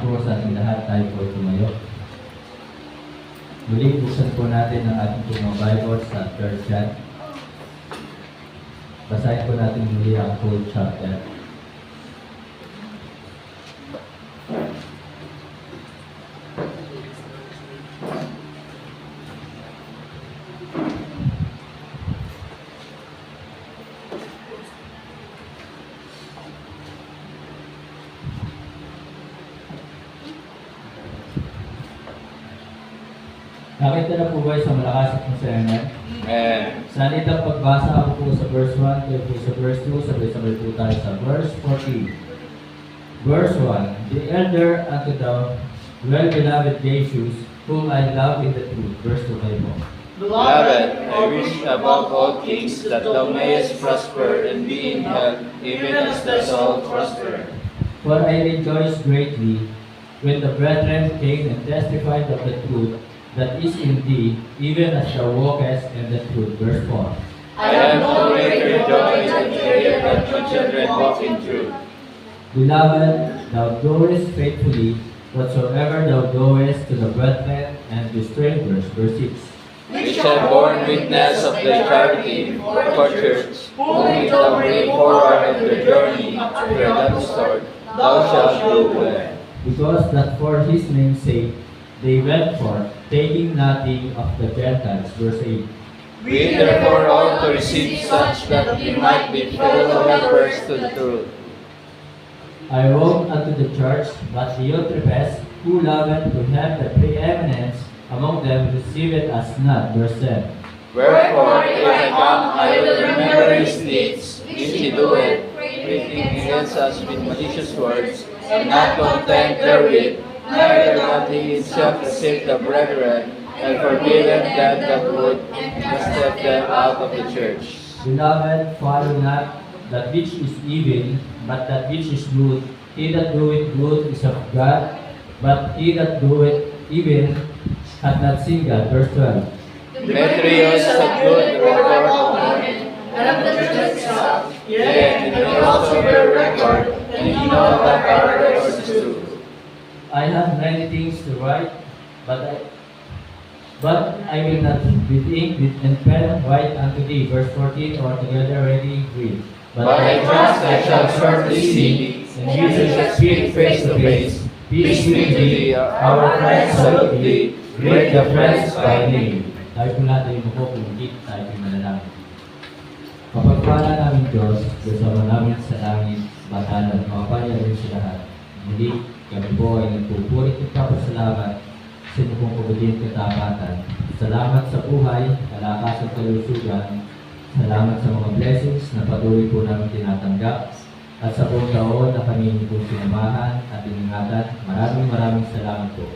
po sa ating lahat, tayo po tumayo. Muli, buksan po natin ang ating mga Bible sa 3rd John. Basahin po natin muli ang whole chapter. Nakita na po ba sa malakas at masayanan? Amen. Saalitang pagbasa ako po sa verse 1, kayo po sa verse 2, sabay-sabay po tayo sa verse 14. Verse 1, the elder unto the well-beloved Jesus, whom I love in the truth. Verse 2 kayo po. Beloved, I wish above all things that thou mayest prosper and be in health, even as thy soul prosper. For I rejoiced greatly when the brethren came and testified of the truth that is in thee, even as thou walkest in the truth. Verse 4. I have no greater joy than to hear that my children walk in truth. Beloved, thou doest faithfully whatsoever thou doest to the brethren and to strangers. Verse 6. Which have borne witness of thy charity for church, whom if thou bring forward in the journey after that sword, thou shalt do well. Because that for his name's sake they went forth, taking nothing of the Gentiles. Verse 8. We therefore ought to receive such that we might be fellow helpers to the truth. I wrote unto the church, but Diotrephes, who loveth to have the preeminence among them, receiveth us not. Verse 10. Wherefore, if I come, I will remember his deeds, which he doeth, preaching against us with malicious words, and not content therewith, neither doth he himself receive the brethren, and forbidden them that would, casteth them out of the church. Beloved, follow not that which is evil, but that which is good. He that doeth good is of God, but he that doeth evil hath not seen God. Verse 12. Demetrius had good record of men, and of the church itself, yea, and he also bear record, and he know that our record is true. I have many things to write, but I will not with ink and pen write unto thee. Verse 14, altogether ready read. But I trust I shall shortly see thee, and you shall speak face to face. Peace be to thee, our friends salute thee, great the friends by name. Tayo po natin yung mukupungkit, tayo po manalangin. Kapagpala namin Diyos, kasama namin sa langit, batalan, makapaya rin sa lahat. Muli, kami po ay nagpupuri at papasalamat sa inyo pong kabutihan katapatan. Salamat sa buhay, kalakas at kalusugan. Salamat sa mga blessings na patuloy po namin tinatanggap. At sa buong taon na kami pong sinamahan at iningatan, maraming salamat po.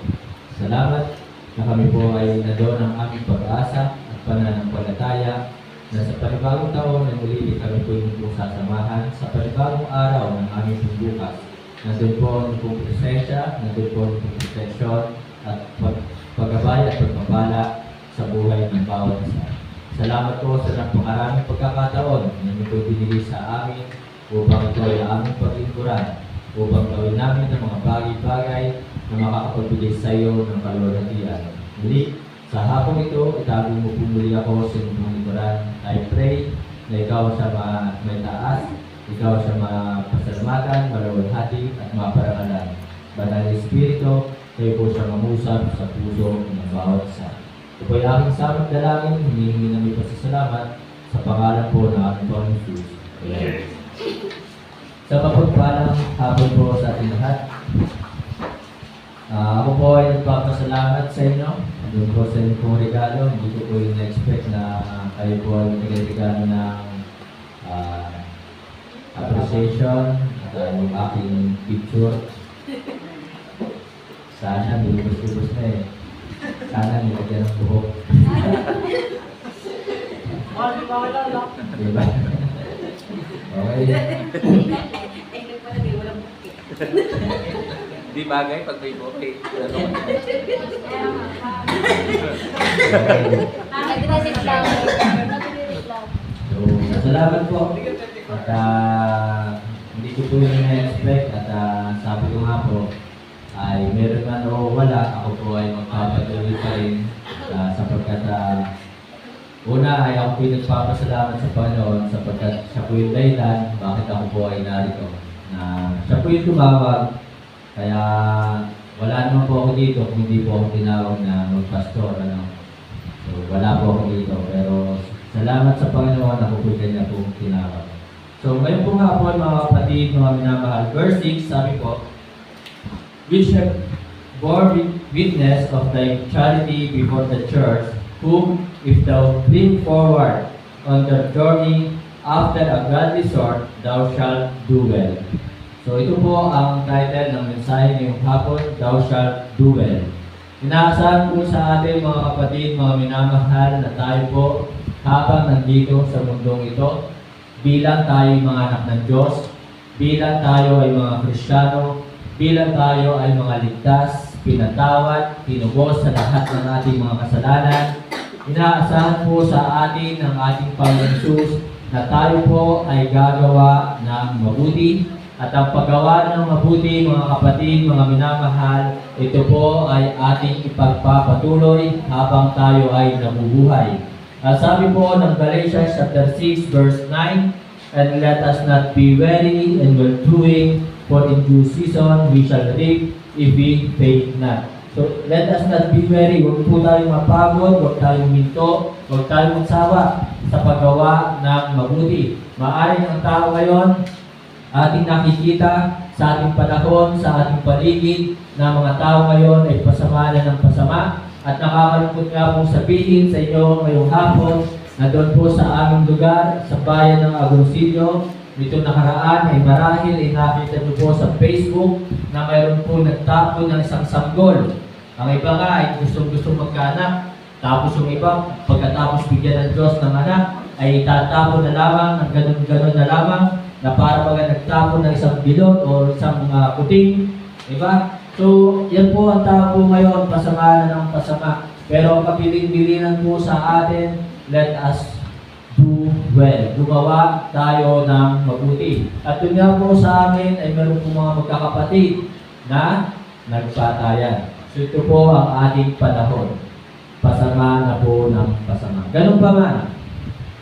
Salamat na kami po ay nadoon ang aming pag-asa at pananampalataya na sa panibagong taon ay muli kami po yung pong sasamahan sa panibagong araw ng aming pong bukas. Nandun po ang pong presensya, nandun po ang pong proteksyon at paggabay at pagpapala sa buhay ng bawat isa. Salamat po sa napakaraming pagkakataon na niyo po binigay sa amin upang ito ay aming paglingkuran, upang gawin namin ng mga bagay-bagay na makakapagbigay sa iyo ng kalwalhatian. Muli, sa hapong ito, itago mo po muli ako sa inyong lingkuran. I pray na ikaw sa may taas, ikaw sa mapasalamatan, malawalhati at maparangalan. Banal na Espiritu, kayo po siya mamusap sa puso ng bawat isa. Ito po ay aking samang dalangin, hinihingi namin pasasalamat sa pangalan po ng ating Panginoon Jesus. Amen. Sa mapagpalang hapon po sa ating lahat, ako po ay nagpapasalamat sa inyo. Doon po sa inyo pong regalo. Hindi ko po yung na-expect na kayo po ay nagregalo ng appreciation at yung aking picture. Sana bilubos-lubos na eh. Sana nilagyan ng buhok. Diba? Okay. Di bagay pag may bote. So, salamat po. At hindi ko po yung na-expect at sabi ko nga po, ay meron man o wala, ako po ay magpapatuloy pa rin sapagkat una ay ako po nagpapasalamat sa Panginoon sapagkat siya po yung dahilan bakit ako po ay narito. Siya po yung tumawag, kaya wala naman po ako dito kung hindi po ako tinawag na magpastor. So wala po ako dito, pero salamat sa Panginoon ako po kanya po tinawag. So ngayon po nga po mga kapatid, mga minamahal, verse 6 sabi po, which have bore witness of thy charity before the church, whom if thou bring forward on the journey after a godly sort, thou shalt do well. So ito po ang title ng mensahe ngayong hapon, thou shalt do well. Inaasahan po sa ating mga kapatid, mga minamahal, na tayo po habang nandito sa mundong ito, bilang tayo mga anak ng Diyos, bilang tayo ay mga Kristiyano, bilang tayo ay mga ligtas, pinatawad, tinubos sa lahat ng ating mga kasalanan, inaasahan po sa atin ng ating Panginoon Jesus na tayo po ay gagawa ng mabuti. At ang paggawa ng mabuti, mga kapatid, mga minamahal, ito po ay ating ipagpapatuloy habang tayo ay nabubuhay. Sabi po ng Galatians chapter 6 verse 9, and let us not be weary in well-doing, for in due season we shall reap if we faint not. So, let us not be weary. Huwag po tayong mapagod, huwag tayong minto, huwag tayong magsawa sa paggawa ng mabuti. Maaaring ang tao ngayon, ating nakikita sa ating panahon, sa ating paligid, na mga tao ngayon ay pasama na ng pasama. At nakakalungkot nga pong sabihin sa inyo ngayong hapon na doon po sa aming lugar, sa bayan ng Agoncillo, nitong nakaraan ay marahil ay nakita niyo po sa Facebook na mayroon po nagtapon ng isang sanggol. Ang iba nga ay gustong-gustong magkaanak, tapos yung iba, pagkatapos bigyan ng Diyos ng anak, ay itatapon na lamang, ng ganun-ganun na lamang, na para baga nagtapon ng isang bilot o isang kuting. Diba? So, yan po ang tao po ngayon, pasama na ng pasama. Pero ang kapiling-bilinan po sa atin, let us do well. Gumawa tayo ng mabuti. At yun nga po sa amin ay meron po mga magkakapatid na nagpatayan. So ito po ang ating panahon. Pasama na po ng pasama. Ganun pa man.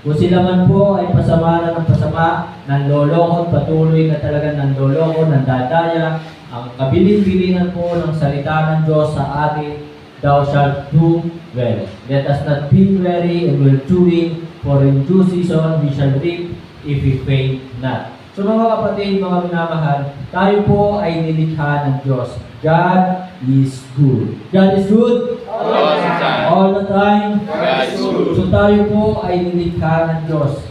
Kung sila man po ay pasama na ng pasama, nanloloko, patuloy na talaga nanloloko, nandadaya, ang kabilin-bilinan po ng salita ng Diyos sa atin, thou shalt do well. Let us not be weary in well-doing, for in due season we shall reap if we faint not. So mga kapatid, mga minamahal, tayo po ay nilikha ng Diyos. God is good. God is good All the time. all the time. God is good. So tayo po ay nilikha ng Diyos.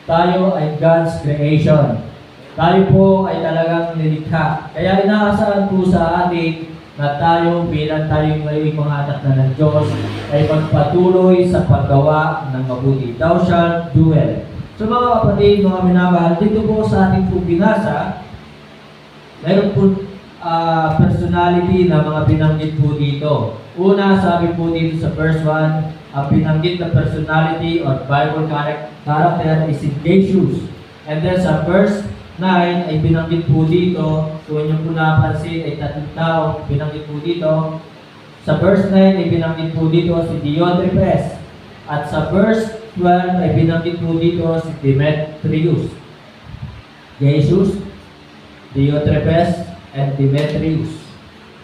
Tayo ay God's creation. Tayo po ay talagang nilikha. Kaya inaasahan po sa atin na tayo bilang tayong ngayong mga anak na ng Diyos ay magpatuloy sa paggawa ng mabuti. Thou shalt do well. So mga kapatid, mga minamahal, dito po sa ating pong binasa, mayroon po personality na mga binanggit po dito. Una, sabi po dito sa verse 1, ang binanggit na personality or Bible character is Jesus. And then sa verse 9 ay binanggit po dito, kung inyo po napansin ay tatlong tao binanggit po dito. Sa verse 9 ay binanggit po dito si Diotrephes. At sa verse 12 ay binanggit po dito si Demetrius. Jesus, Diotrephes, and Demetrius.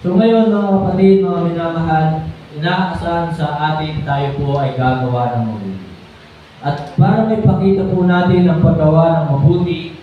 So ngayon mga kapatid, mga minamahal, inaasahan sa atin tayo po ay gagawa ng mabuti. At para may pakita po natin ang paggawa ng mabuti,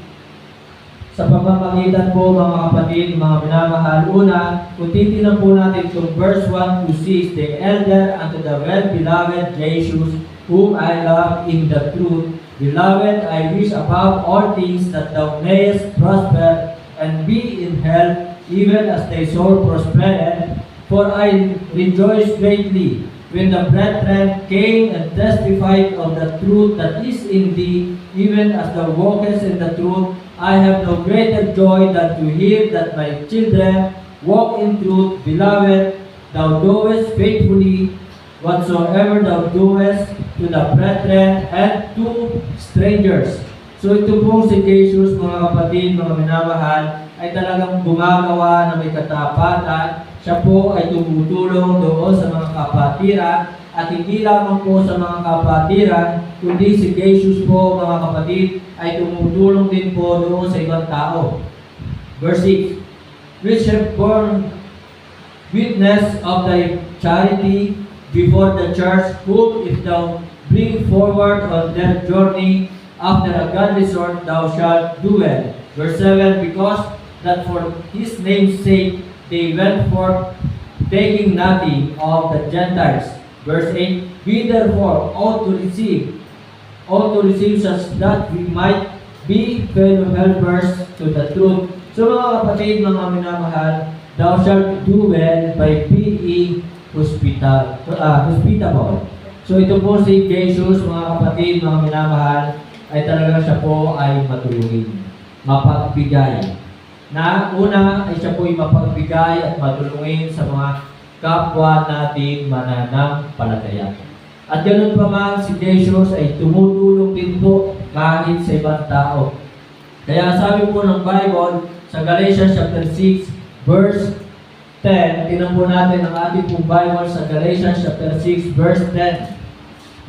sa pamamagitan po mga kapatid, mga minamahal, una, kung titignan po natin itong verse 1 to 6, the elder unto the well-beloved Jesus, whom I love in the truth. Beloved, I wish above all things that thou mayest prosper and be in health, even as thy soul prospereth. For I rejoiced greatly when the brethren came and testified of the truth that is in thee, even as thou walkest in the truth. I have no greater joy than to hear that my children walk in truth. Beloved, thou doest faithfully whatsoever thou doest to the brethren and to strangers. So ito pong si Jesus, mga kapatid, mga minamahal, ay talagang gumagawa na may katapatan. Siya po ay tumutulong doon sa mga kapatiran at hindi lamang po sa mga kapatiran, kundi si Jesus po mga kapatid ay tumutulong din po doon sa ibang tao. Verse 6, which have borne witness of thy charity before the church, whom if thou bring forward on their journey after a godly sort, thou shalt do well. Verse 7, because that for his name's sake they went forth, taking nothing of the Gentiles. Verse 8, we therefore ought to receive such that we might be fellow helpers to the truth. So mga kapatid, mga minamahal, thou shalt do well by being hospitable. So ito po si Jesus, mga kapatid, mga minamahal, ay talaga siya po ay matulungin, mapagbigay. Na una ay siya po ay mapagbigay at matulungin sa mga kapwa natin mananampalataya. At ganoon pa man, si Jesus ay tumutulong din po kahit sa ibang tao. Kaya sabi po ng Bible sa Galatians chapter 6 verse 10, tingnan po natin ang ating pong Bible sa Galatians chapter 6 verse 10.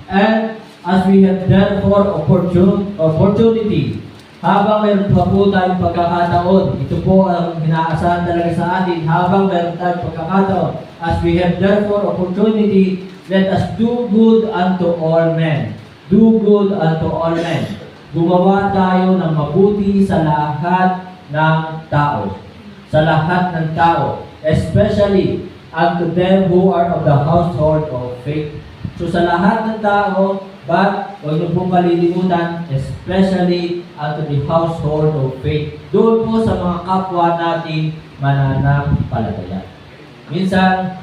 And as we have therefore opportunity, habang mayroon pa po tayong pagkakataon, ito po ang inaasahan talaga sa atin, habang mayroon tayong pagkakataon, as we have therefore opportunity, let us do good unto all men. Do good unto all men. Gumawa tayo ng mabuti sa lahat ng tao. Sa lahat ng tao. Especially unto them who are of the household of faith. So sa lahat ng tao, but huwag niyo pong kalilimutan, especially unto the household of faith. Doon po sa mga kapwa natin mananampalataya. Minsan,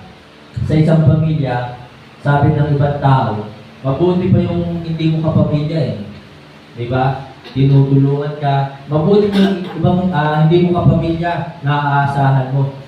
sa isang pamilya, sabi ng ibang tao, mabuti pa yung hindi mo kapamilya eh. Diba? Tinutulungan ka. Mabuti pa yung ibang hindi mo kapamilya na aasahan mo.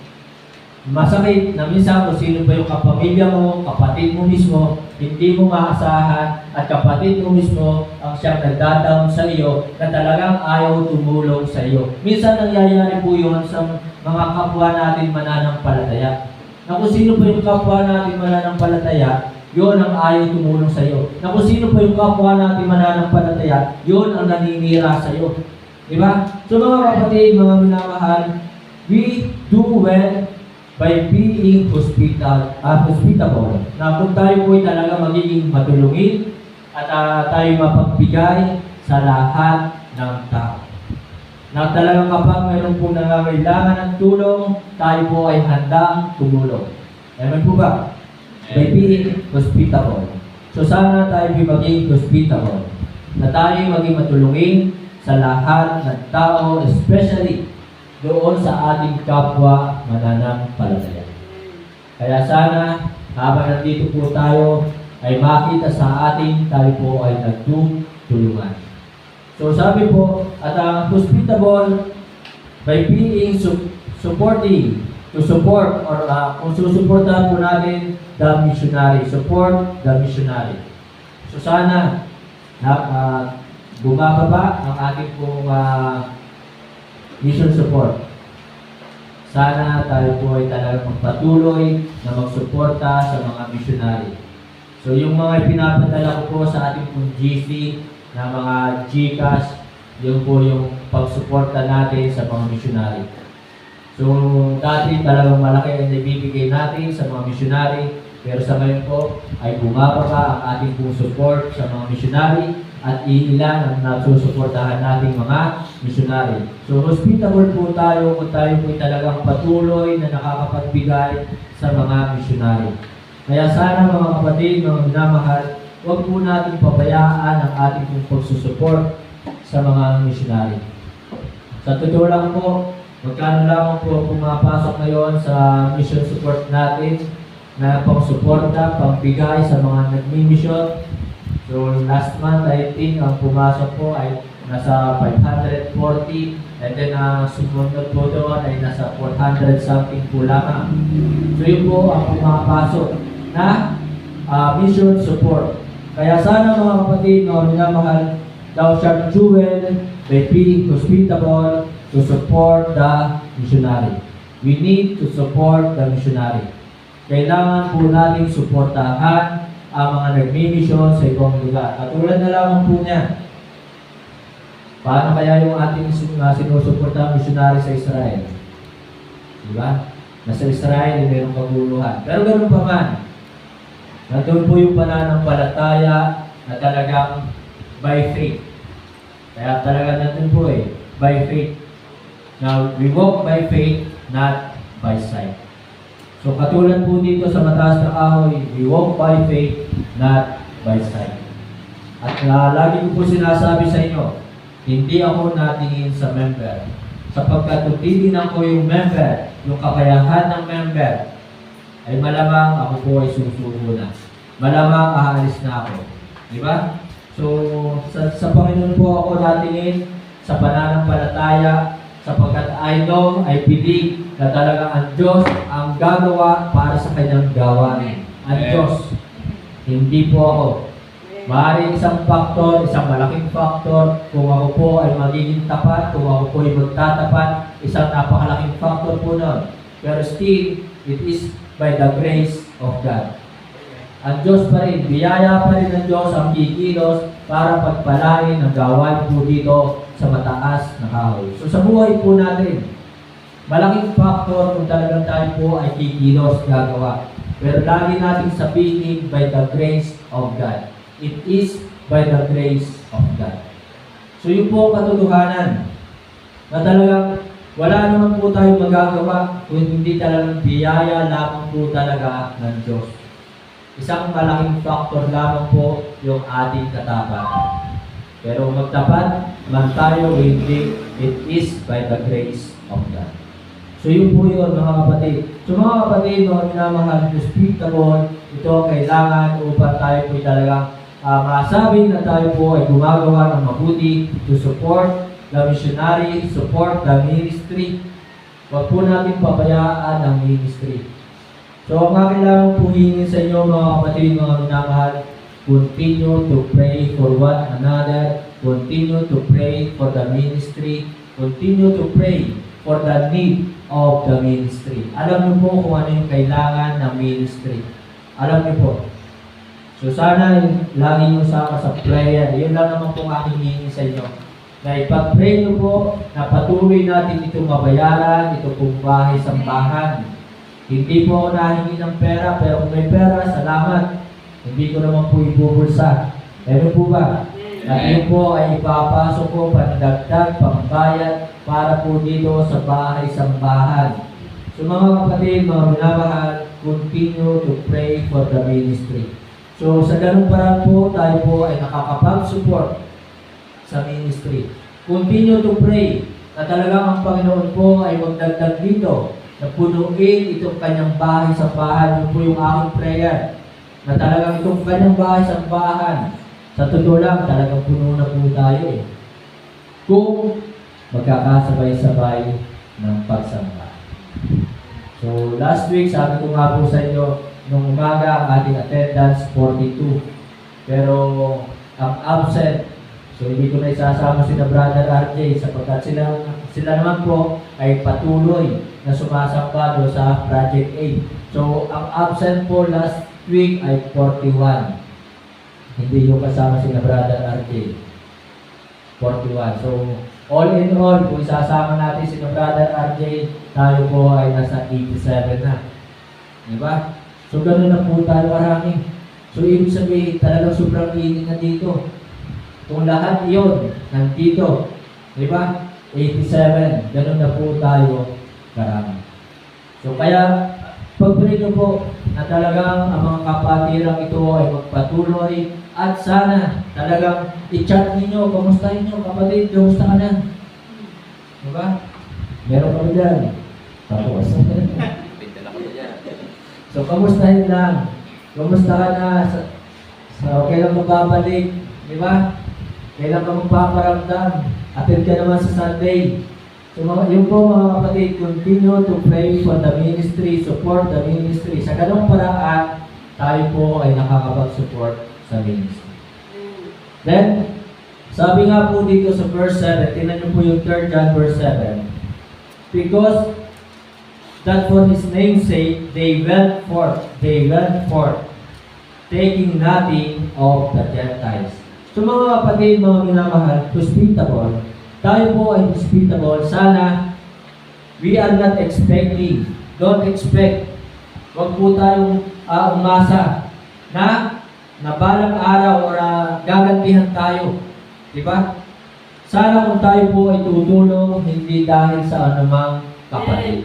Masakit na minsan kung sino pa yung kapamilya mo, kapatid mo mismo, hindi mo maasahan at kapatid mo mismo ang siyang nagdadaon sa iyo na talagang ayaw tumulong sa iyo. Minsan nangyayari po yun sa mga kapwa natin mananampalataya. Na kung sino pa yung kapwa natin mananampalataya, yun ang ayaw tumulong sa iyo. Na kung sino pa yung kapwa natin mananampalataya, yun ang naninira sa iyo. Diba? So mga kapatid, mga minamahal, we do well by being hospitable. Na kung tayo po ay talaga magiging matulungin at tayo mapagbigay sa lahat ng tao. Na talagang kapag mayroon po nangangailangan ng tulong, tayo po ay handang tumulong. Amen po ba? By being hospitable. So sana tayo maging hospitable. Na tayo maging matulungin sa lahat ng tao, especially doon sa ating kapwa mananampalataya. Kaya sana, habang nandito po tayo, ay makita sa ating tayo po ay nagtutulungan. So sabi po, at ang hospitable by being supporting, to support, or kung susuportahan po natin the missionary, support the missionary. So sana, bumababa ang ating pong mission support. Sana tayo po ay talagang magpatuloy na magsuporta sa mga missionary. So yung mga pinapadala ko po sa ating pong GC na mga GCash, yun po yung pagsuporta natin sa mga missionary. So dati talagang malaki ang ibibigay natin sa mga missionary, pero sa ngayon po ay bumababa ang ating pong support sa mga missionary at ilan ang nasusuportahan nating mga missionary. So hospitable po tayo kung tayo po talagang patuloy na nakakapagbigay sa mga missionary. Kaya sana mga kapatid, mga minamahal, huwag po natin pabayaan ang ating pong pagsusuport sa mga missionary. Sa totoo lang po, magkano lang po pumapasok ngayon sa mission support natin na pang-suporta, pang-bigay sa mga nagmi-mission. So last month, I think, ang pumasok po ay nasa 540 and then sumunod po doon ay nasa 400 something po lamang. So yun po ang pumapasok na mission support. Kaya sana mga kapatid, mga minamahal, thou shalt do well by being hospitable to support the missionary. We need to support the missionary. Kailangan po natin suportahan ang mga nagmi-mission sa ibang lugar. Katulad na lamang po niya. Paano kaya yung ating sinusuportang missionary sa Israel? Diba? Nasa Israel, mayroong kaguluhan. Pero ganun pa man, nandun po yung pananampalataya na talagang by faith. Kaya talaga nandun po by faith. Now, we walk by faith, not by sight. So katulad po dito sa mataas na kahoy, we walk by faith, not by sight. At lagi ko po sinasabi sa inyo, hindi ako natingin sa member. Sapagkat kung titignan ko yung member, yung kakayahan ng member, ay malamang ako po ay susuko na. Malamang aalis na ako. Di ba? So, sa Panginoon po ako natingin sa pananampalataya, sapagkat I know, I believe na talagang ang Diyos ang gagawa para sa kanyang gawain. Ang Diyos, hindi po ako. Maaaring isang faktor, isang malaking faktor, kung ako po ay magiging tapat, kung ako po ay magtatapat, isang napakalaking faktor po nun. Pero still, it is by the grace of God. Ang Diyos pa rin, biyaya pa rin ng Diyos ang kikilos para pagpalain ang gawain po dito sa mataas na kahoy. So sa buhay po natin, malaking faktor kung talagang tayo po ay kikilos gagawa. Pero lagi natin sabihin by the grace of God. It is by the grace of God. So yun po ang katotohanan na talagang wala naman po tayo magagawa kung hindi talagang biyaya lamang po talaga ng Diyos. Isang malaking factor lamang po yung ating katapatan. Pero magtapat man tayo o hindi, it is by the grace of God. So yun po yun mga kapatid. So mga kapatid, mga minamahal, hospitable, ito ang kailangan upang tayo po talagang masabi na tayo po ay gumagawa ng mabuti to support the missionary, support the ministry. Huwag po natin pabayaan ang ministry. So ang akin lang po hingin sa inyo mga kapatid, mga minamahal, continue to pray for one another, continue to pray for the ministry, continue to pray for the need of the ministry. Alam niyo po kung ano yung kailangan ng ministry. Alam niyo po. So sana lagi nyo sama sa prayer. Yun lang naman po aking hingin sa inyo. Na ipag-pray nyo po na patuloy natin itong mabayaran, ito pong bahay sambahan. Hindi po ako nahingi ng pera, pero kung may pera, salamat. Hindi ko naman po ibubulsa. Pero po ba? At yun po ay ipapasok ko pandagdag, pambayad para po dito sa bahay sambahan. So mga kapatid, mga minamahal, continue to pray for the ministry. So sa ganung paraan po, tayo po ay nakakapag-support sa ministry. Continue to pray na talagang ang Panginoon po ay magdagdag dito, na punuin itong kanyang bahay sa bahan. Yun po yung aking prayer. Na talagang itong kanyang bahay sa bahan, sa totoo lang, talagang puno na po tayo kung magkakasabay-sabay ng pagsamba. So last week, sabi ko nga po sa inyo, nung umaga ang ating attendance 42. Pero ang absent, so hindi ko na isasama si na Brother RJ sapagkat sila naman po ay patuloy na sumasamba doon sa Project 8. So ang absent po last week ay 41. Hindi yung kasama si na Brother RJ. 41. So all in all, kung isasama natin si na Brother RJ, tayo po ay nasa 87 na. Diba? So, gano'n na po tayo marami. So, ibig sabihin, talagang sobrang init na dito. Kung lahat iyon, nandito, di ba? 87, gano'n na po tayo karami. So, kaya, pag-pray nyo po na talagang ang mga kapatirang ito ay magpatuloy at sana talagang i-chat ninyo, kamustahin nyo, kapatid, kamusta ka na? Di ba? Meron kami dyan. Tapos. So, kamustahin lang. Kamusta ka na? Kailan mo babalik? Di ba? Kailan ka magpaparamdam? Attend ka naman sa Sunday. So, yun po mga kapatid, continue to pray for the ministry, support the ministry. Sa ganong paraan, tayo po ay nakakapag-support sa ministry. Then, Sabi nga po dito sa verse 7, tingnan niyo po yung 3 John verse 7. Because that for His name's sake, they went forth, taking nothing of the Gentiles. So mga kapatid, mga minamahal, hospitable, tayo po ay hospitable. Sana, we are not expecting, don't expect, wag po tayong umasa na balang araw or gagantihan tayo. Diba? Sana kung tayo po ay tutulong, hindi dahil sa anumang kapalit.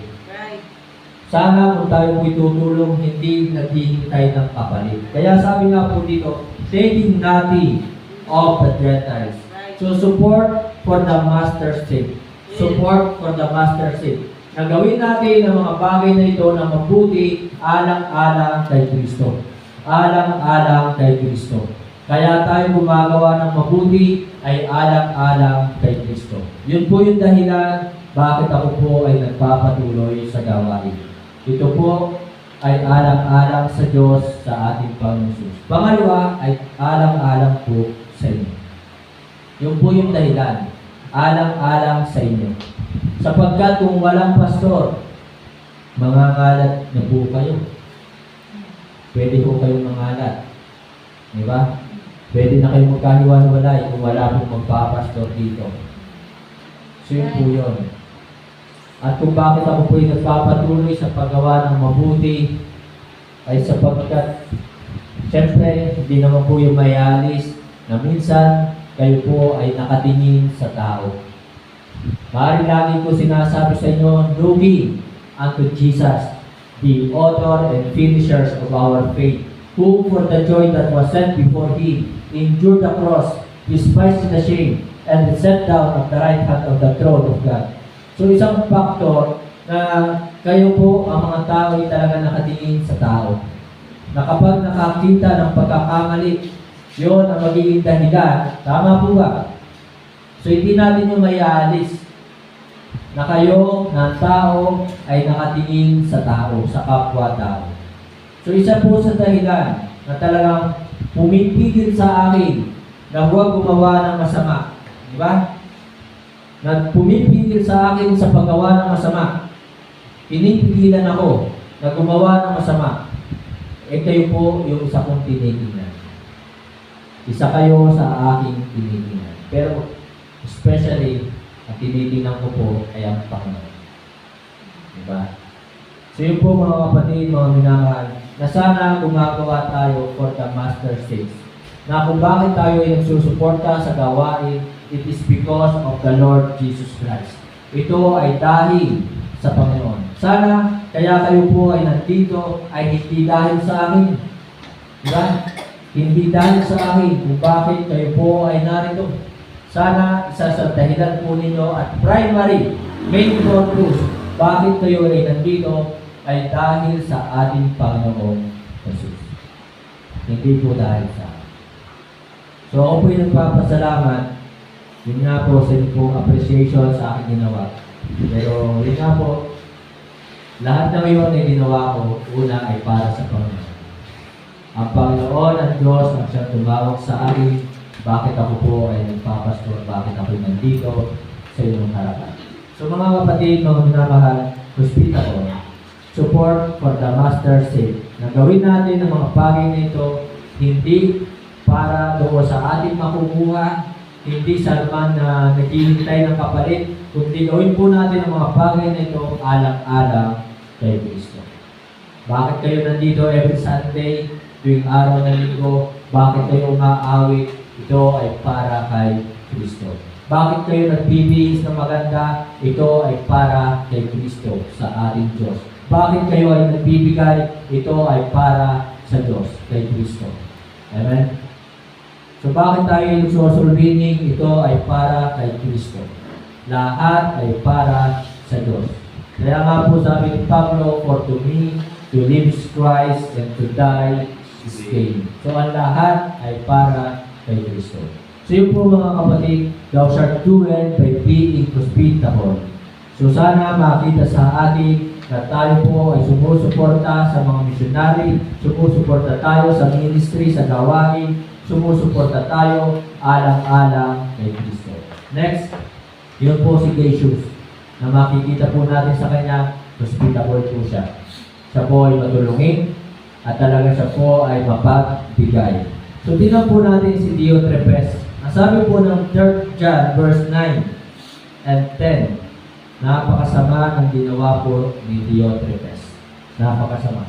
Sana kung tayo po ay tutulong, hindi naghihintay ng kapalit. Kaya sabi nga po dito, taking nothing of the Gentiles. So support for the master's sake. Support for the master's sake. Nagawin natin ang mga bagay na ito na mabuti, alang-alang kay Kristo. Alang-alang kay Kristo. Kaya tayo gumagawa ng mabuti ay alang-alang kay Kristo. Yun po yung dahilan bakit ako po ay nagpapatuloy sa gawain. Ito po ay alang-alang sa Diyos sa ating Panginoon Jesus. Pangalawa ay alang-alang po sa inyo. Yun po yung dahilan. Alang-alang sa inyo. Sapagkat kung walang pastor, mangangalat na po kayo. Pwede po kayong mangalat. Di ba? Pwede na kayong magkahiwa-hiwalay kung wala pong magpapastor dito. So yun po yun. At kung bakit ako po ay nagpapatuloy sa paggawa ng mabuti, ay sapagkat, siyempre, hindi naman po yung mayalis na minsan kayo po ay nakatingin sa tao. Maaari lagi ko sinasabi sa inyo, looking unto Jesus, the author and finishers of our faith, who for the joy that was set before Him, endured the cross, despised the shame, and sat down at the right hand of the throne of God. So isang factor na kayo po, ang mga tao ay talaga nakatingin sa tao. Na kapag nakakita ng pagkakamali, yun ang magiging dahilan. Tama po ba? So hindi natin yung mayaalis na kayo, na tao, ay nakatingin sa tao, sa kapwa-tao. So isa po sa dahilan na talagang pumipigil sa akin na huwag gumawa ng masama. Di ba? Na pumipigil sa akin sa paggawa ng masama. Pinipigilan ako na gumawa ng masama. Kayo po yung isa kong tinitingnan. Isa kayo sa aking tinitingnan. Pero especially, ang tinitingnan ko po ay ang Panginoon. Diba? So yun po mga kapatid, mga minamahal, na sana gumagawa tayo for the master's sake. Na kung bakit tayo ay nagsusuporta sa gawain, it is because of the Lord Jesus Christ. Ito ay dahil sa Panginoon. Sana, kaya kayo po ay nandito, ay hindi dahil sa amin. Diba? Hindi dahil sa akin kung bakit kayo po ay narito. Sana, isa sa dahilan po ninyo at primary, main purpose, bakit kayo ay nandito, ay dahil sa ating Panginoong Jesus. Hindi po dahil sa akin. So, ako po yung nagpapasalamat. Yun nga po sa inyo pong appreciation sa aking ginawa. Pero yun nga po, lahat ng yun ay ginawa ko, una ay para sa Panginoon. Ang Panginoon at Diyos ang siyang tumawag sa akin, bakit ako po ay nagpapastor, bakit ako nandito sa inyong harapan. So mga kapatid, mga minamahal, hospitable, support for the master's sake. Na gawin natin ang mga bagay na ito, hindi para doon sa ating makukuha, hindi sa naman na naghihintay ng kapalit, kundi gawin po natin ang mga bagay na ito alang-alang kay Kristo. Bakit kayo nandito every Sunday, tuwing araw ng linggo? Bakit kayo umaawit? Ito ay para kay Kristo. Bakit kayo nagbibihis ng maganda? Ito ay para kay Kristo, sa ating Diyos. Bakit kayo ay nagbibigay? Ito ay para sa Diyos, kay Kristo. Amen? So bakit tayo nagsusulbining? Ito ay para kay Kristo. Lahat ay para sa Diyos. Kaya nga po sabi ni Pablo, for to me, to live is Christ, and to die is gain. So ang lahat ay para kay Kristo. So yun po mga kapatid, thou shalt do well by being hospitable. So sana makita sa atin na tayo po ay sumusuporta sa mga misyonary, sumusuporta tayo sa ministry, sa gawain, sumusuporta tayo alang-alang kay Kristo. Next, yun po si Jesus, na makikita po natin sa kanya, hospitable po siya. Siya po ay matulungin, at talaga siya po ay mapagbigay. So, tingnan po natin si Diotrephes. Ang sabi po ng 3 John verse 9 and 10, napakasama ng ginawa po ni Diotrephes. Napakasama.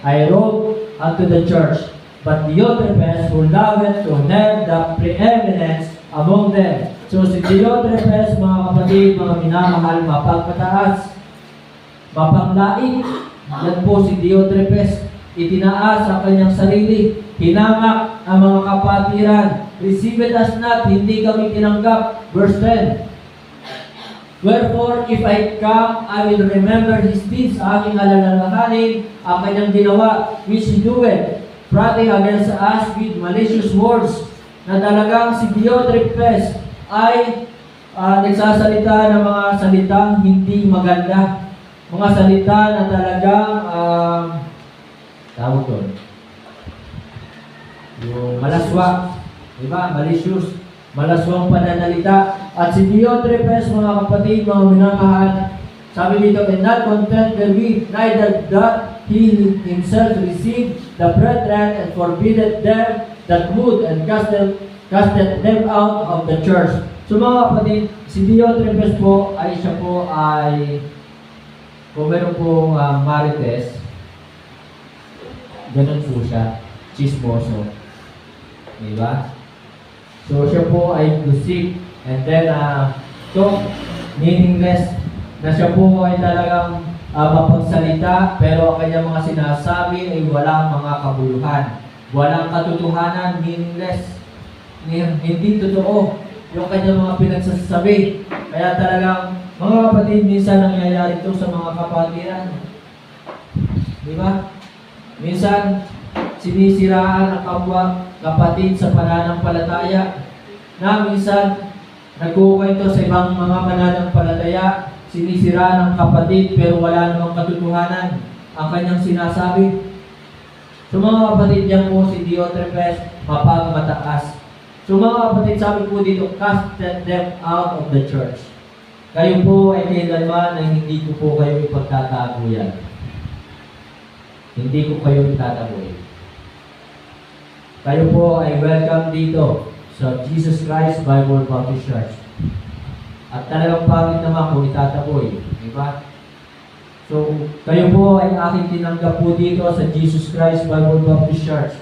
I wrote unto the church, but Diotrephes, who loveth to have the preeminence among them. So si Diotrephes, mga kapatid, mga minamahal, mapagpataas, mapanglain. Yan po si Diotrephes. Itinaas ang kanyang sarili. Hinamak ang mga kapatiran. Receive it as not, hindi kami tinanggap. Verse 10. Wherefore, if I come, I will remember his deeds, aking alalahanin, ang kanyang ginawa, which he doeth, prating against us with malicious words, na talagang si Diotrephes ay nagsasalita ng mga salitang hindi maganda. Mga salita na talagang, tawag doon, yung malaswa, diba? Malicious, malaswang pananalita. At si Diotrephes, mga kapatid, mga minamahal, sabi dito, and not content therewith, neither doth he himself receive the brethren and forbiddeth them that would, and casted them out of the church. So mga kapatid, si Diotrephes po ay siya po ay, kung meron pong marites, ganun po siya, chismoso. Diba? So siya po ay gusip, and then talk, meaningless, na siya po ay talagang mapagsalita, pero ang kanyang mga sinasabi ay walang mga kabuluhan, walang katotohanan, meaningless, hindi totoo yung kanyang mga pinagsasabi. Kaya talagang, mga kapatid, minsan nangyayari ito sa mga kapatiran. Di ba? Minsan, sinisiraan ang kapwa kapatid sa pananampalataya, na minsan nagkukwento sa ibang mga mananampalataya, sinisiraan ng kapatid pero wala namang katotohanan ang kanyang sinasabi. So mga kapatid, yan po si Diotrephes, mapagmataas. So mga kapatid, sabi po dito, casted them out of the church. Kayo po ay kailanman ay hindi ko po kayo ipagtataguyan. Hindi ko kayo itataguyan. Kayo po ay welcome dito sa Jesus Christ Bible Baptist Church. At talagang pangit naman kung itataboy. Diba? So, kayo po ay aking tinanggap po dito sa Jesus Christ Bible Baptist Church.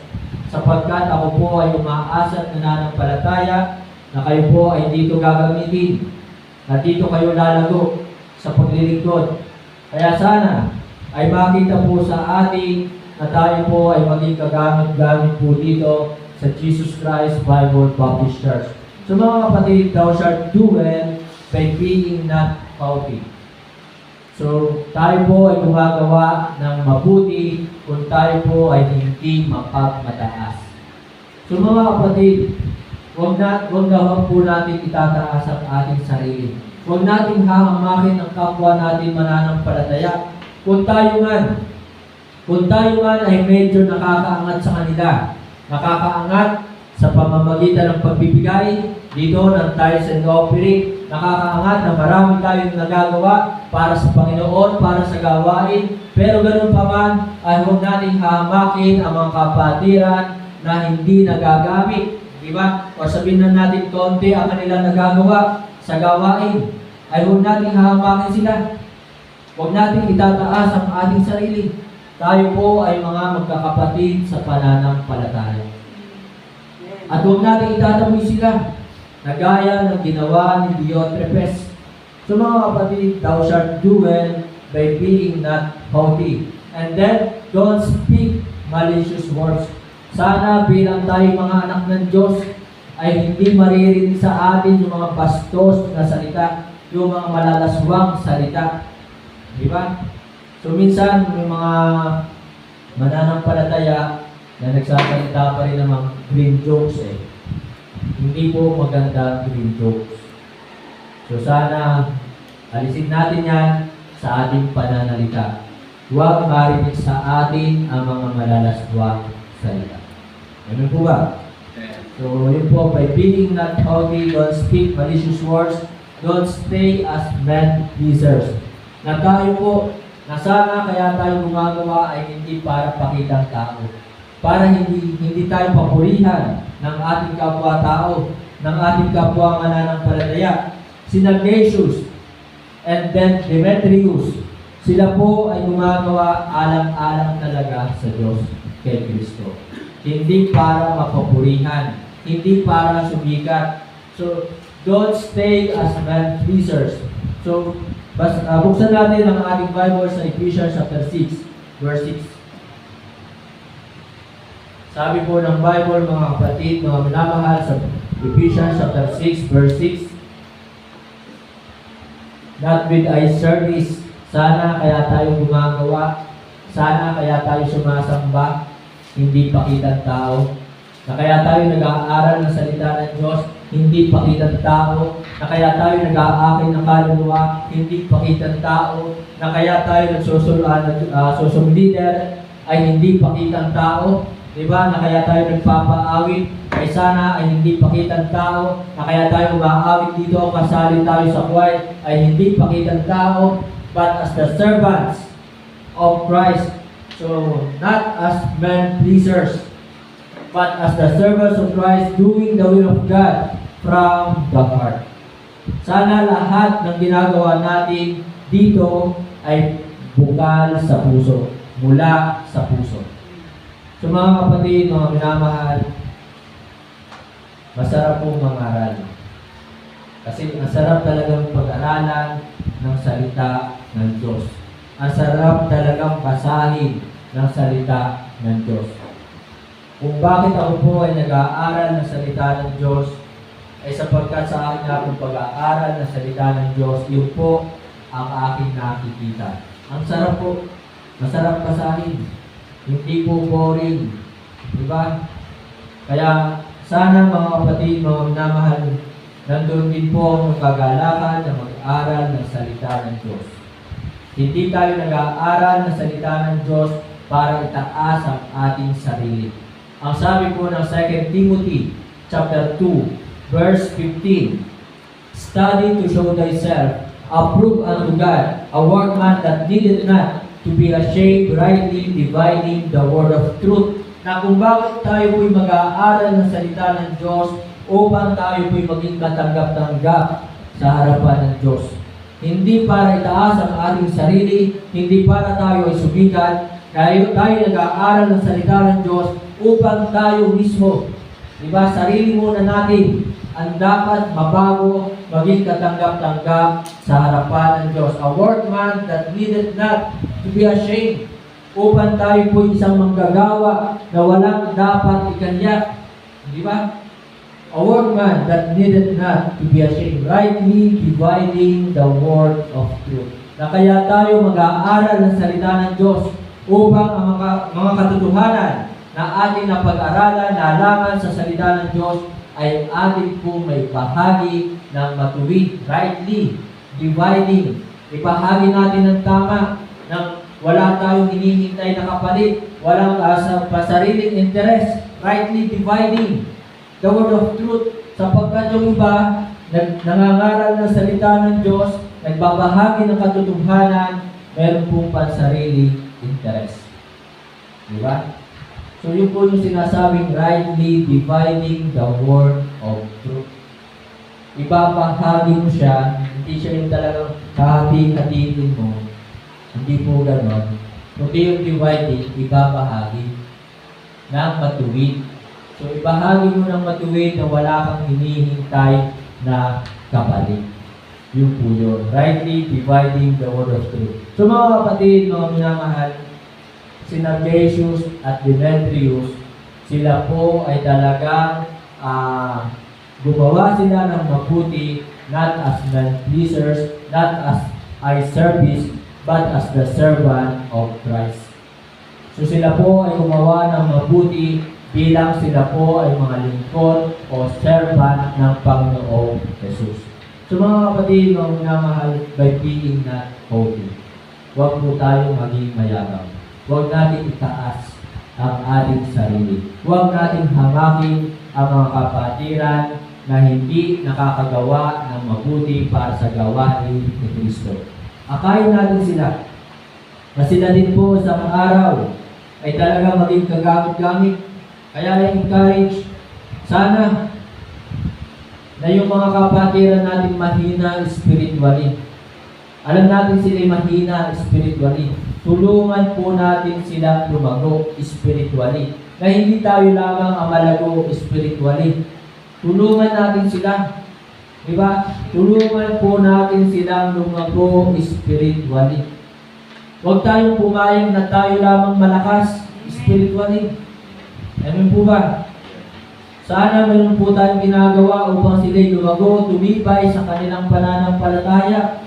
Sapagkat ako po ay umaasa at nananampalataya na kayo po ay dito gagamitin. At dito kayo lalago sa paglilingkod. Kaya sana ay makita po sa atin na tayo po ay maging kagamit-gamit po dito sa Jesus Christ Bible Baptist Church. So mga kapatid, thou shalt do well by being not haughty. So tayo po ay gumagawa ng mabuti kung tayo po ay hindi mapagmataas. So mga kapatid, huwag na po natin itataas ang ating sarili. Huwag natin hahamakin ang kapwa natin mananampalataya. Kung tayo man ay medyo nakakaangat sa kanila, nakakaangat sa pamamagitan ng pagbibigay dito ng tithes and offering, nakakaangat na marami tayong nagagawa para sa Panginoon, para sa gawain, pero ganun pa man ay huwag nating hahamakin ang mga kapatiran na hindi nagagamit. Diba? O sabihin na natin konti ang kanilang nagagawa sa gawain, ay huwag nating hahamakin sila. Huwag nating itataas ang ating sarili. Tayo po ay mga magkakapatid sa pananampalataya. At huwag natin itataboy sila na gaya ng ginawa ni Diotrephes. So mga kapatid, thou shalt do well by being not haughty. And then, don't speak malicious words. Sana bilang tayo mga anak ng Diyos ay hindi maririnig sa atin yung mga bastos na salita, yung mga malalaswang salita. Di ba? So minsan, may mga mananampalataya na nagsasalita pa rin ng mga green jokes eh. Hindi po maganda green jokes. So sana, alisin natin yan sa ating pananalita. huwag marinig sa atin ang mga malalaswang salita. Ganun po ba? So, yun po, by being not haughty, don't speak malicious words, don't stay as men pleasers. Na tayo po, na sana kaya tayo gumagawa ay hindi para pakitang tao. Para hindi tayo papurihan ng ating kapwa-tao, ng ating kapwa mananampalataya. Sina Jesus and then Demetrius, sila po ay gumagawa alang-alang talaga sa Diyos kay Kristo. Hindi para mapapurihan, hindi para sumikat. So, don't stay as man pleasers. So, buksan natin ang ating Bible sa Ephesians chapter 6, verse 6. Sabi po ng Bible, mga kapatid, mga minamahal, sa Ephesians chapter 6, verse 6, not with eye service, sana kaya tayo gumagawa, sana kaya tayo sumasamba, hindi pakitang tao, na kaya tayo nag-aaral ng salita ng Diyos, hindi pakitang tao, na kaya tayo nag-aakin ng kaluluwa, hindi pakitang tao, na kaya tayo social leader, ay hindi pakitang tao, diba? Na kaya tayo nagpapaawit, ay sana ay hindi pakitang tao, na kaya tayo umaawit dito, kasali tayo sa choir, ay hindi pakitang tao, but as the servants of Christ. So, not as men pleasers, but as the servants of Christ doing the will of God from the heart. Sana lahat ng ginagawa natin dito ay bukal sa puso, mula sa puso. So mga kapatid, mga minamahal, masarap pong mangaral. Kasi ang sarap talagang pag-aralan ng salita ng Diyos. Ang sarap talagang basahin ng salita ng Diyos. Kung bakit ako po ay nag-aaral ng salita ng Diyos, ay sapagkat sa akin na akong pag-aaral ng salita ng Diyos, yun po ang aking nakikita. Ang sarap po, masarap basahin. Hindi po boring. Diba? Kaya sana mga kapatid, mga minamahal, nandun din po ang kagalakan na mag-aaral ng salita ng Diyos. Hindi tayo nag-aaral ng salita ng Diyos para itaas ang ating sarili. Ang sabi po ng 2 Timothy chapter 2, verse 15, study to show thyself approved unto God, a workman that needeth not to be ashamed, rightly dividing the word of truth. Na kung bakit tayo po'y mag-aaral ng salita ng Diyos upang tayo po'y maging katanggap-tanggap sa harapan ng Diyos. Hindi para itaas ang ating sarili, hindi para tayo ay sumikat, tayo nag-aaral ng salita ng Diyos upang tayo mismo, diba, sarili muna natin ang dapat mabago, maging katanggap-tanggap sa harapan ng Diyos. A workman that needed not to be ashamed, upang tayo po isang manggagawa na walang dapat ikanyak. Di ba? A workman that needed not to be ashamed, rightly dividing the word of truth. Na kaya tayo mag-aaral ng salita ng Diyos upang ang mga katotohanan na ating napag-aralan, nalaman sa salita ng Diyos, ay ating po may bahagi ng matuwid, rightly dividing. Ibahagi natin ng tama, ng wala tayong hinihintay na kapalit, walang pasariling interest, rightly dividing the word of truth, sapagkat yung iba nangangaral ng salita ng Diyos, nagbabahagi ng katotohanan, meron pong pansarili interest. Di ba? So yun po yung sinasabing rightly dividing the word of truth. Ibabahagi mo siya, hindi siya yung talagang hati-hatiin mo. Hindi po ganon. Kundi yung dividing, ibabahagi ng matuwid. So ibahagi mo ng matuwid na wala kang hinihintay na kapalit. Yun po yun. Rightly dividing the word of truth. So mga kapatid, mga minamahal, sina Jesus at Demetrius, sila po ay talagang gumawa sila ng mabuti, not as men pleasers, not as eye service, but as the servant of Christ. So sila po ay gumawa ng mabuti bilang sila po ay mga lingkod o servant ng Panginoong Jesus. So mga kapatid, mga minamahal, by being not holy. Huwag po tayong maging mayabang. Huwag natin itaas ang ating sarili. Huwag natin hamakin ang mga kapatiran na hindi nakakagawa ng mabuti para sa gawain ni Kristo. Akayin natin sila na sila din po sa mga araw ay talaga maging kagamit-gamit. Kaya encourage, sana na yung mga kapatiran natin mahina spiritually. Alam natin sila mahina spiritually. Tulungan po natin silang lumago spiritually. Na hindi tayo lamang ang malago spiritually. Tulungan natin sila. Diba? Tulungan po natin silang lumago spiritually. Huwag tayong pumayag na tayo lamang malakas spiritually. Amen po ba? Sana meron po tayong ginagawa upang sila'y lumago, tumibay sa kanilang pananampalataya.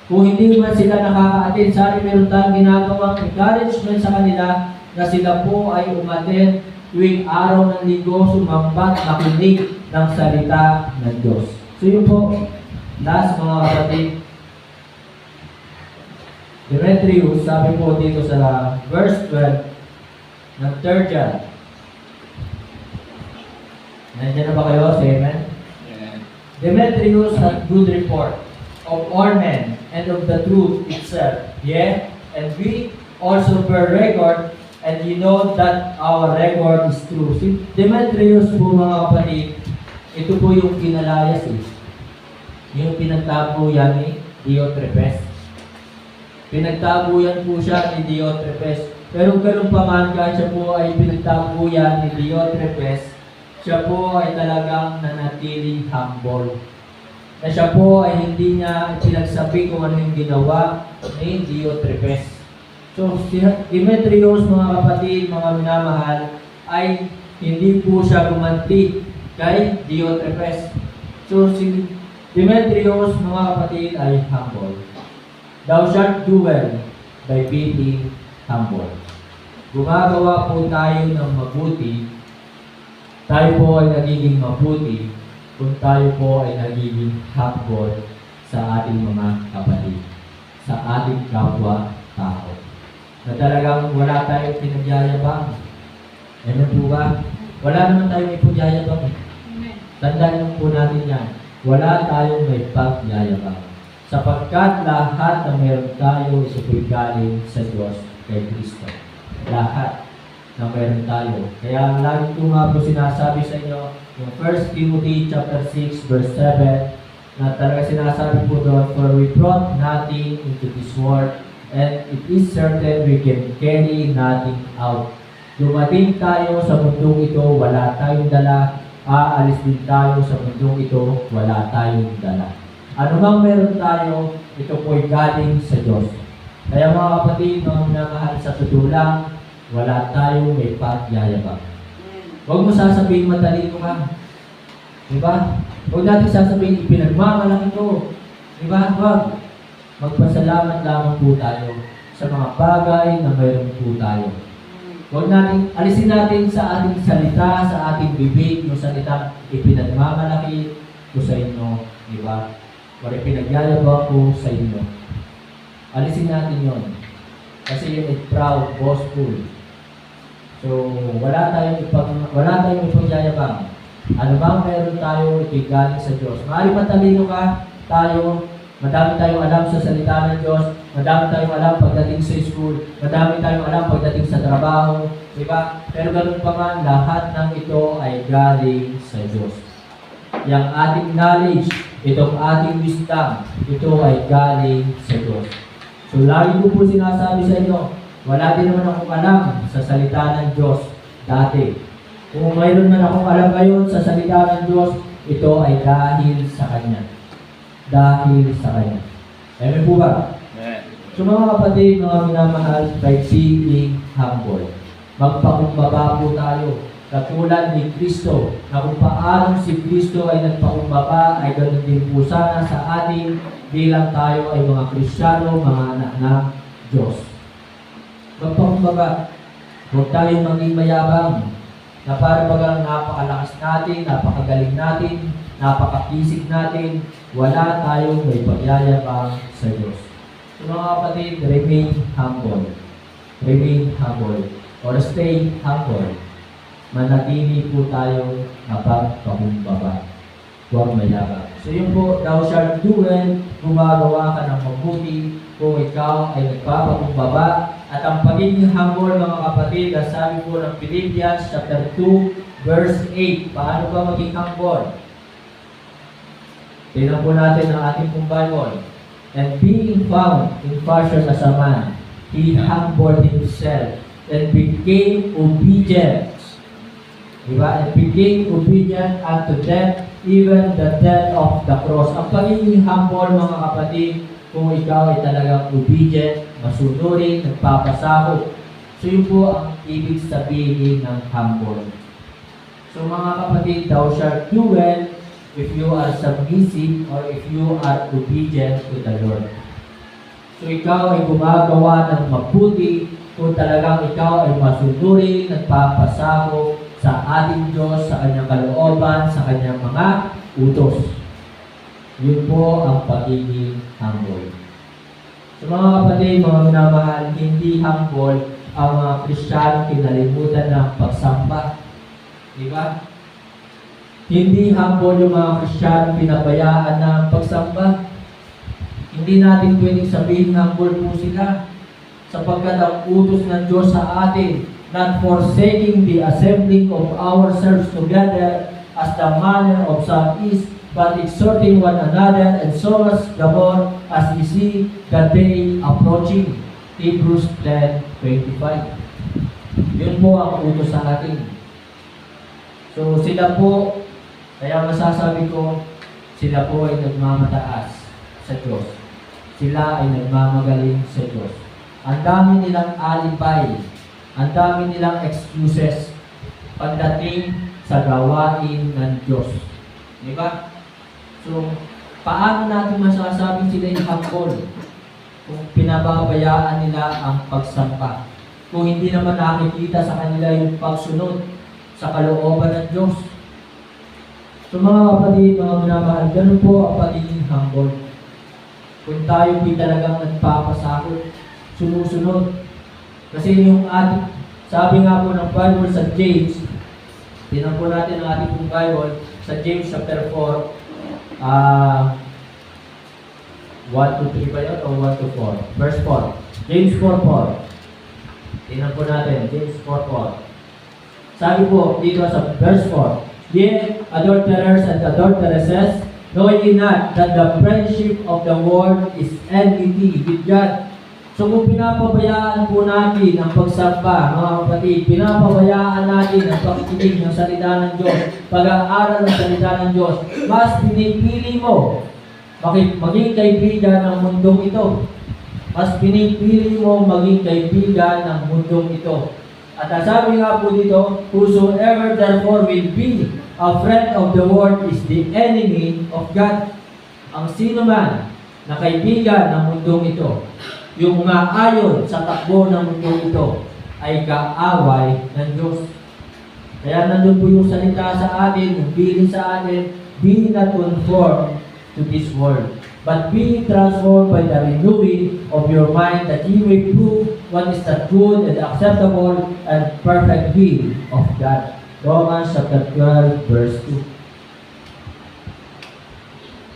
Kung hindi man sila nakaka-attend, sana meron tayong ginagawang encouragement sa kanila na sila po ay umattend tuwing araw ng linggo, sumambat, makinig ng salita ng Diyos. So yun po, last mga kapatid, Demetrius, sabi po dito sa verse 12 ng 3rd John. Nandiyan na ba kayo? Say amen. Amen. Demetrius had good report of all men and of the truth itself. Yea, and we also bear record, and you know that our record is true. Si Demetrius po mga kapatid, ito po yung kinalayas yung pinagtapo yan ni Diotrephes. Pinagtabuyan po siya ni Diotrephes. Pero ganun pa man, kahit siya po ay pinagtabuyan ni Diotrephes, siya po ay talagang nanatiling humble. Na siya po ay hindi niya pinagsabi kung ano yung ginawa ni Diotrephes. So, si Demetrius, mga kapatid, mga minamahal, ay hindi po siya gumanti kay Diotrephes. So, si Demetrius, mga kapatid, ay humble. Thou shalt do well by being humble. Gumagawa po tayo ng mabuti, tayo po ay nagiging mabuti kung tayo po ay nagiging humble sa ating mga kapatid, sa ating kapwa-tao. Na talagang wala tayong pinagyayabang. Ano po ba? Wala naman tayong ipagyayabang. Tandaan po natin yan. Wala tayong may pagyayabang. Sapagkat lahat na meron tayo is galing sa Diyos kay Kristo. Lahat na meron tayo. Kaya lagi ko nga po sinasabi sa inyo, yung 1 Timothy chapter 6 verse 7, na talaga sinasabi po doon, for we brought nothing into this world, and it is certain we can carry nothing out. Dumating tayo sa mundong ito, wala tayong dala. Aalis din tayo sa mundong ito, wala tayong dala. Ano bang meron tayo, ito po'y galing sa Diyos. Kaya mga kapatid, mga minamahal sa tutulang, wala tayong may pagyayabang. Huwag mo sasabihin matalino ka. Diba? Huwag natin sasabihin ipinagmamalaki ko. Diba? Huwag. Magpasalamat lamang po tayo sa mga bagay na mayroon po tayo. Huwag natin, alisin natin sa ating salita, sa ating bibig, yung salita ipinagmamalaki ko sa inyo. Diba? Wala pinagyayabang ko sa inyo. Alisin natin yon. Kasi yun ay proud, boastful. So, wala tayong ipagyayabang. Ano bang meron tayo ikigaling sa Diyos? Maaari matalino ka, tayo, madami tayong alam sa salita ng Diyos, madami tayong alam pagdating sa school, madami tayong alam pagdating sa trabaho, diba? Pero ganun pa man, lahat ng ito ay galing sa Diyos. Yang ating knowledge, itong ating wisdom, ito ay galing sa Diyos. So, lagi ko po sinasabi sa inyo, wala din naman akong alam sa salita ng Diyos dati. Kung mayroon man akong alam ngayon sa salita ng Diyos, ito ay dahil sa Kanya. Dahil sa Kanya. Amen po ba? Amen. So mga kapatid, mga minamahal, by being humble, magpakumbaba po tayo. Katulad ni Kristo, na kung paano si Kristo ay nagpakumbaba, ay ganoon din po sana sa ating bilang tayo ay mga Kristiyano, mga anak ng Diyos. Magpakumbaba, huwag tayong maging mayabang, na para bagang napakalakas natin, napakagaling natin, napakakisig natin, wala tayong may pagyayabang sa Diyos. So mga kapatid, remain humble. Remain humble. Or stay humble. Manatili po tayo mapagpakumbaba. Huwag mayabang. So yun po, thou shalt do well, gumagawa ka ng mabuti kung ikaw ay nagpapakumbaba. At ang pagiging humble, mga kapatid, ang sabi po ng Philippians chapter 2, verse 8. Paano ba maging humble? Tingnan po natin ang ating pong Bible. And being found in fashion as a man, he humbled himself and became obedient. Diba? And became obedient unto death, even the death of the cross. Ang pagiging humble, mga kapatid, kung ikaw ay talagang obedient, masunurin, nagpapasahod. So yun po ang ibig sabihin ng humble. So mga kapatid, thou shalt do well if you are submissive or if you are obedient to the Lord. So ikaw ay gumagawa ng mabuti kung talagang ikaw ay masunurin, nagpapasahod sa ating Diyos, sa kanyang kalooban, sa kanyang mga utos. Yun po ang pagiging humble. So mga kapatid, mga minamahal, hindi humble ang mga Kristiyano kinalimutan ng pagsamba. Diba? Hindi humble yung mga Kristiyano pinabayaan ng pagsamba. Hindi natin pwedeng sabihin humble po sila sapagkat ang utos ng Diyos sa atin, not forsaking the assembling of ourselves together as the manner of some is, but exhorting one another, and so much the more as we see the day approaching. Hebrews 10:25. Yun po ang utos sa atin. So sila po, kaya masasabi ko, sila po ay nagmamataas sa Diyos. Sila ay nagmamagaling sa Diyos. Ang dami nilang alibay, ang dami nilang excuses pagdating sa gawain ng Diyos. Diba? So, paano natin masasabing sila yung humble kung pinababayaan nila ang pagsampa? Kung hindi naman nakikita sa kanila yung pagsunod sa kalooban ng Diyos. So mga kapatid, mga minamahal, ganun po ang pagiging humble. Kung tayo po talagang nagpapasakot, sumusunod. Kasi yung ating, sabi nga po ng Bible sa James, tinan po natin ang ating pong Bible, sa James chapter 4, 1 to 3 ba yun? O 1 to 4? Verse 4. James 4:4. Tinan po natin, James 4:4. Sabi po dito sa verse 4, Ye, adulterers and adulteresses, know ye not that the friendship of the world is enmity with God? So kung pinapabayaan po natin ang pagsamba, mga kapatid, pinapabayaan natin ang pakikinig ng salita ng Diyos, pag-aaral ng salita ng Diyos, mas pinipili mo maging kaibigan ng mundong ito. Mas pinipili mo maging kaibigan ng mundong ito. At sabi nga po dito, whosoever therefore will be a friend of the world is the enemy of God. Ang sino man na kaibigan ng mundong ito, yung umaayon sa takbo ng mundong ito, ay kaaway ng Diyos. Kaya nandun po yung salita sa atin, yung bilin sa atin, be not conformed to this world, but be transformed by the renewing of your mind, that ye may prove what is the good and acceptable and perfect will of God. Romans chapter 12, verse 2.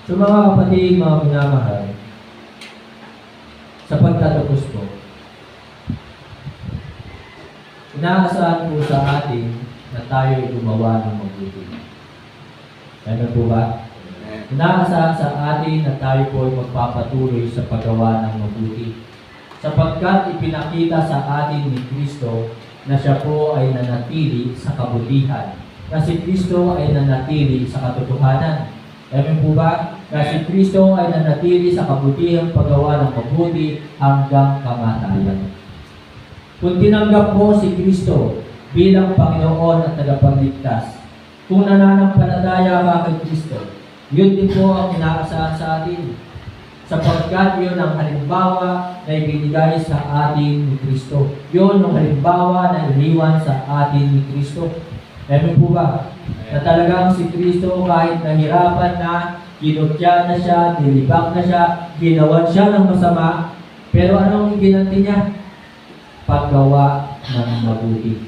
So mga kapatid, mga minamahal, sa pagtatapos po, inaasahan po sa atin na tayo ay gumawa ng mabuti. Ano po ba? Inaasahan sa atin na tayo po ay magpapatuloy sa paggawa ng mabuti. Sapagkat ipinakita sa atin ni Kristo na siya po ay nanatili sa kabutihan. Na si Kristo ay nanatili sa katotohanan. Amen po ba? Na si Kristo ay nanatili sa kabutihang paggawa ng mabuti hanggang kamatayan. Kung tinanggap mo si Kristo bilang Panginoon at tagapagligtas, kung nananampalataya ka kay Kristo, yun din po ang inaasahan sa atin. Sapagkat yun ang halimbawa na ibinigay sa atin ni Kristo. Yun ang halimbawa na iniwan sa atin ni Kristo. Amen po ba? Na talagang si Kristo kahit nahirapan na, kinutya na siya, nilibak na siya, ginawan siya ng masama, Pero anong ginanti niya? Paggawa ng mabuti.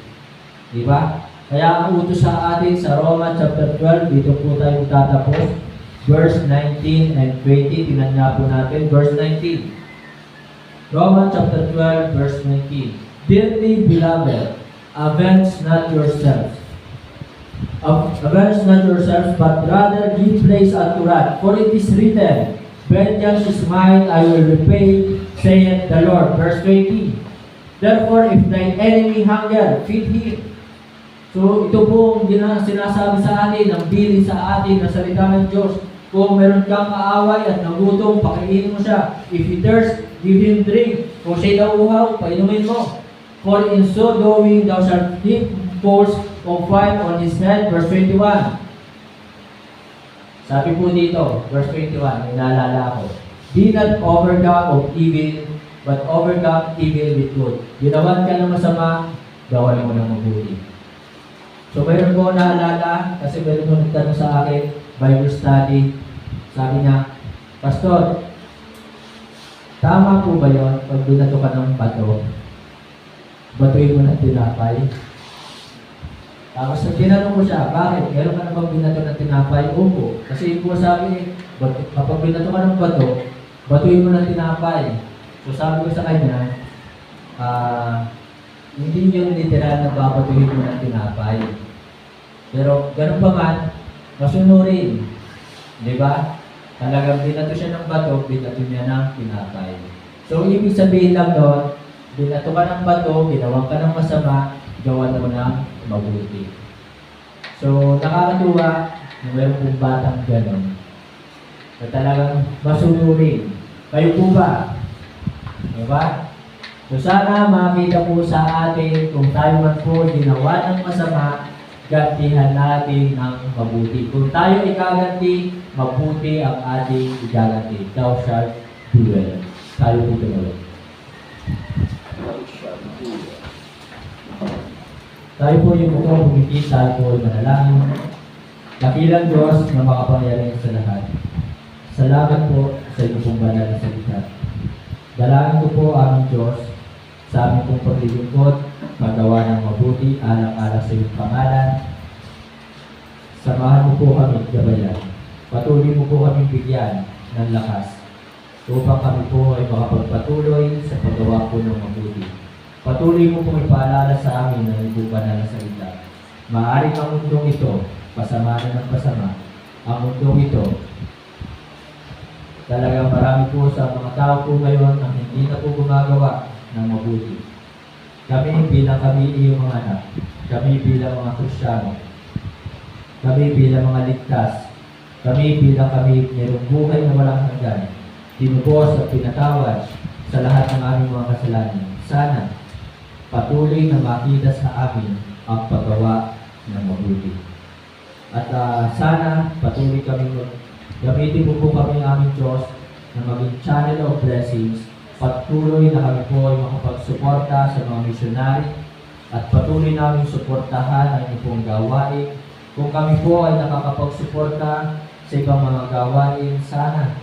Di ba? Kaya ang utos sa atin sa Roma chapter 12, dito po tayo tatapos. Verse 19 and 20, tingnan nga po natin. Verse 19. Romans chapter 12, verse 19. Dearly beloved, avenge not yourselves. Avenge not yourselves, but rather give place unto wrath. For it is written, vengeance is mine, I will repay, saith the Lord. Verse 20. Therefore, if thine enemy hunger, feed him. So, ito po ang sinasabi sa atin, ang bilin sa atin, na salita ng Diyos. Kung meron kang kaaway at nagutom, pakainin mo siya. If he thirst, give him drink. Kung siya'y nauuhaw, painumin mo. For in so doing, thou shalt heap coals of fire on his head. Verse 21. Sabi po dito, verse 21, may naalala ako. Be not overcome of evil, but overcome evil with good. Ginawan ka ng masama, gawan mo ng mabuti. So mayroon ko naalala, kasi mayroon ko nagtanong sa akin, Bible study. Sabi niya, Pastor, tama po ba yun pag binato ka ng bato? Batuin mo ng tinapay? Tapos tinanong ko siya, bakit? Meron ka na bang binato ng tinapay? Opo. Kasi po sabi, kapag binato ka ng bato, batuin mo ng tinapay. So sabi ko sa kanya, hindi yun literal na babatuhin mo ng tinapay. Pero ganun pa man, masunurin. Di ba? Talagang binato siya ng bato, binato niya ng tinapay. So, ibig sabihin lang doon, binato ka ng bato, ginawa ka ng masama, gawan mo ng mabuti. So, nakakatuwa, mayroon pong batang gano'n. Na talagang masunurin. Kayo po ba? Diba? So, sana makita po sa atin kung tayo man po ginawa ng masama, gantihan natin ng mabuti. Kung tayo ikaganti, mabuti ang ating igaganti. Thou shalt do well. Tayo po tuloy. Tayo po yung mukhang humiti, tayo po ay manalangin. Dakilang Diyos na makapangyarihan sa lahat. Salamat po sa inyong pong banal na salita. Dalangin ko po aming Diyos sa aming pong paglilingkod, paggawa ng mabuti, alang-alang sa iyong pangalan. Samahan mo po kami, gabayan. Patuloy mo po kami bigyan ng lakas upang kami po ay makapagpatuloy sa paggawa po ng mabuti. Patuloy mo po ipaalala sa amin ng iyong banal na salita. Maaaring ang mundong ito, pasama na ng pasama. Ang mundong ito, talagang marami po sa mga tao po ngayon ang hindi na po gumagawa ng mabuti. Kami bilang kami iyong mga anak, kami bilang mga Kristiyano, kami bilang mga ligtas, kami bilang kami mayroong buhay na walang hanggan, tinubos at pinatawad sa lahat ng aming mga kasalanan. Sana patuloy na makita sa amin ang paggawa ng mabuti. At sana patuloy kami gamitin mo po kami aming Diyos na maging channel of blessings. Patuloy na kami po ay makapagsuporta sa mga misyonary at patuloy namin suportahan ang inyong pong gawain. Kung kami po ay nakakapagsuporta sa ibang mga gawain, sana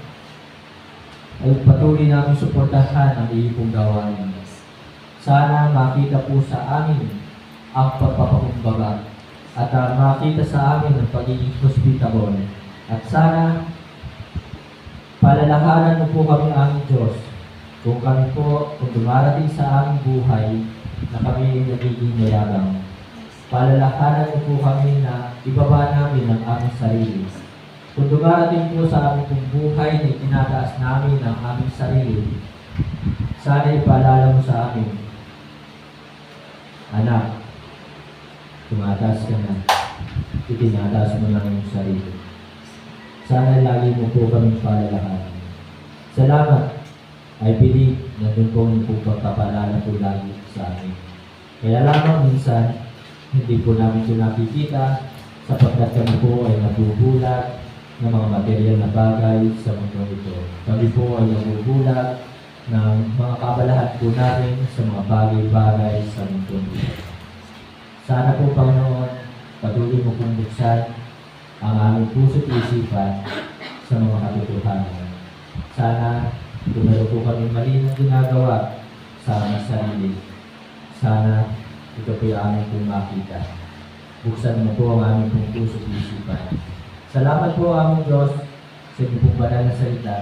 ay patuloy namin suportahan ang inyong pong gawain. Sana makita po sa amin ang pagpapakumbaga at makita sa amin ang pagiging hospitable. At sana palalakaran mo po kami aming Diyos kung kami po, kung dumarating sa aming buhay na kami nagiging mayabang. Palalakaran mo po kami na ibaba namin ang aming sarili. Kung dumarating po sa aming pong buhay na itinataas namin ang aming sarili, sana ipaalala mo sa amin, anak, tumataas ka na, itinataas mo lang yung sarili. Sana lagi mo po kami palalakaran. Salamat. I believe na doon po yung pagpapalala po lagi sa amin. Kaya lamang minsan, hindi po namin ito nakikita sapagkat kami po ay nabubulag ng mga material na bagay sa mundo ito. Kami po ay nabubulag ng mga kabalahan po natin sa mga bagay-bagay sa mundo ito. Sana po, Panginoon, patuloy mo pong buksan ang aming puso't isipan sa mga katotohanan. Sana Kung meron po kami mali na ginagawa sa aming sarili, sana ito po yung aming pong makita. Buksan mo po ang aming pong puso at isipan. Salamat po aming Diyos sa inyong pong banal na salita.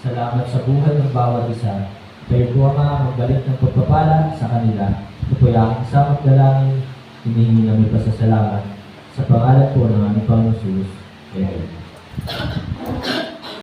Salamat sa buhay ng bawat isa. Kayo po ang magbalik ng pagpapala sa kanila. Ito po yung aking samang dalangin. Hinihingi namin pasasalamat sa pangalan po ng aming Panginoon Jesus. Amen.